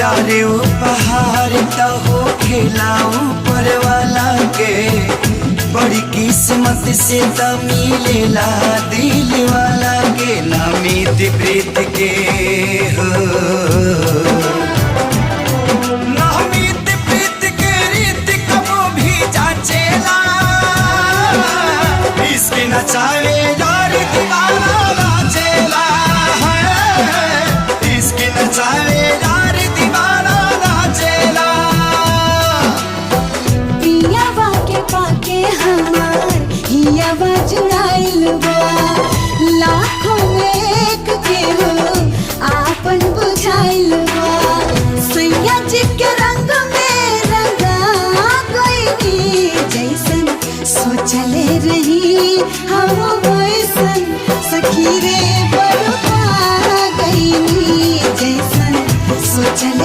प्यारे उपहार तो हो खिलाऊं पर वाला के, बड़ी किस्मत से तो मिलेला दिल वाला के, ना मीत प्रीत के हो, ना मीत प्रीत के रीत कबो भी जाचेला, इसके नचावे यार दीवाना नाचेला है, इसके नचावे यार दीवाना नाचेला। पियावा के पाके हमार हियावा जुड़ाइल बा, लाखों में एक के हो आपन बुझाइल बा, सैया जी के रंग में रंगा गइनी, जैसन सोचले रही हम वैसन सखी रे बरपा गइनी, जैसन सोचले